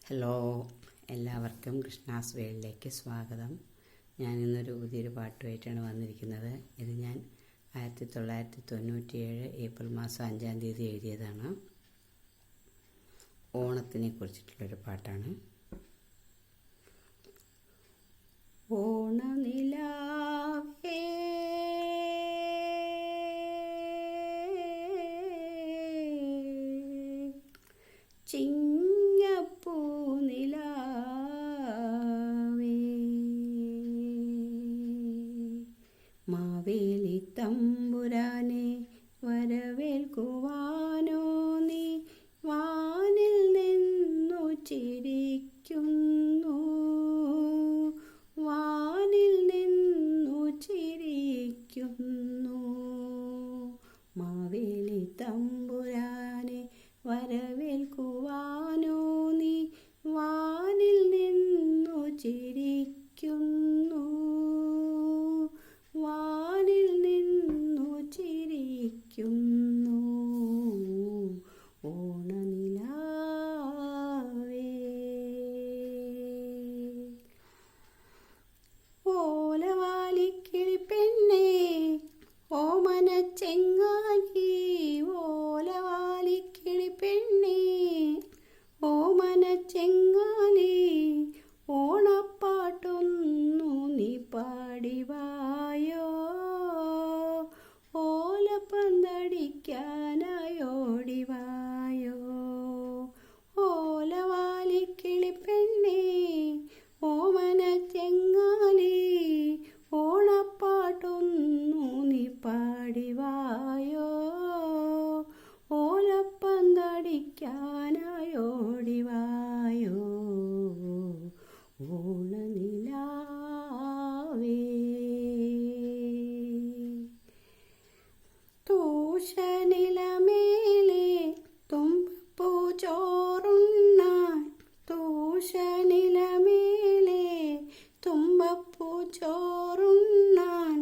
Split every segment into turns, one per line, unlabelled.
Hello, എല്ലാവർക്കും കൃഷ്ണാസ് വേൾഡിലേക്ക് സ്വാഗതം. ഞാനിന്നൊരു പുതിയൊരു പാട്ടുമായിട്ടാണ് വന്നിരിക്കുന്നത്. ഇത് ഞാൻ 1997 ഏപ്രിൽ മാസം 5-ാം തീയതി എഴുതിയതാണ്. ഓണത്തിനെ കുറിച്ചിട്ടുള്ളൊരു പാട്ടാണ്. ഓണനിലാവേ ചിങ്ങപ്പൂനിലാവേ മാവേലി തമ്പുരാനെ വരവേൽക്കുവാനോ നീ വാനിൽ നിന്നു ചിരിക്കുന്നു, വാനിൽ നിന്നു ചിരിക്കുന്നു. മാവേലി തമ്പുരാനെ വരവേൽക്കുവാനോ നീ വാനിൽ നിന്നു ചിരിക്കുന്നു, വാനിൽ നിന്നു ചിരിക്കുന്നു. ഓണനിലാവേ ഓലവാലിക്കിളി പെണ്ണേ ഓമനച്ചെങ്ങാലി, ഓലവാലിക്കിളി പെണ്ണേ ഓമനച്ചെങ്ങാലി, ഓണപ്പാട്ടൊന്നു നീ പാടിവായോ, ഓലപ്പന്തടിക്കാനായോടിവായോ. ഓലവാലിക്കിളി പെണ്ണേ ഓമനച്ചെങ്ങാലി, ഓണപ്പാട്ടൊന്നു നീ പാടിവായോ, ഓലപ്പന്തടിക്കാനായോടിവായോ. ഓണനിലാവേ തൂഷനിലമേലെ തുമ്പപ്പൂ ചോറുണ്ണാൻ, തൂഷനിലമേലെ തുമ്പപ്പൂ ചോറുണ്ണാൻ,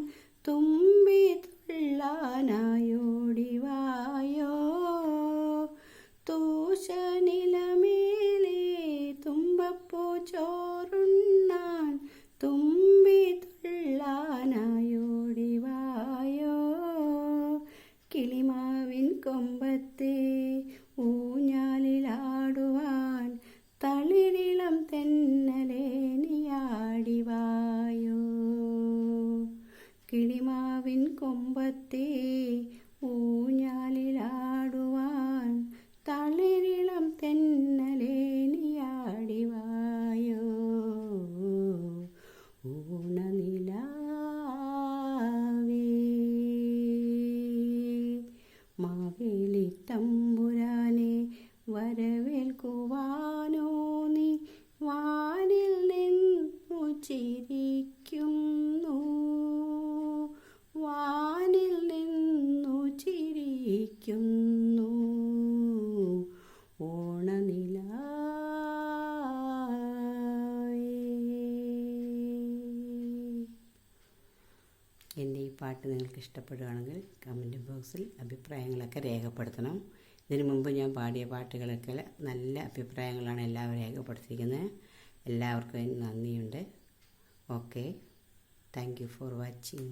തുമ്പി തുള്ളാനായോടിവായോ. തൂഷനിലമേലെ തുമ്പപ്പൂ ചോറുണ്ണാൻ, തുമ്പി തുള്ളാനായോടിവായോ. കിളിമാവിൻ കൊമ്പത്തെ ഊഞ്ഞാലിലാടുവാൻ, തളിരിളം തെന്നലേ നീയാടിവായോ. കിളിമാവിൻ കൊമ്പത്തെ ഊഞ്ഞാലിലാടുവാൻ, തളിരിളം തെന്നലേ നീയാടിവായോ. ഓണനിലാവേ മാവേലി തമ്പുരാനെ വരവേൽക്കുവാനോ നീ വാനിൽ നിന്നു ചിരിക്കുന്നു, വാനിൽ നിന്നു ചിരിക്കുന്നു. ഓണനിലാവേ. എൻ്റെ ഈ പാട്ട് നിങ്ങൾക്ക് ഇഷ്ടപ്പെടുകയാണെങ്കിൽ കമൻറ്റ് ബോക്സിൽ അഭിപ്രായങ്ങളൊക്കെ രേഖപ്പെടുത്തണം. ഇതിനു മുമ്പ് ഞാൻ പാടിയ പാട്ടുകളൊക്കെ നല്ല അഭിപ്രായങ്ങളാണ് എല്ലാവരും രേഖപ്പെടുത്തിയിരിക്കുന്നത്. എല്ലാവർക്കും നന്ദിയുണ്ട്. Okay, thank you for watching.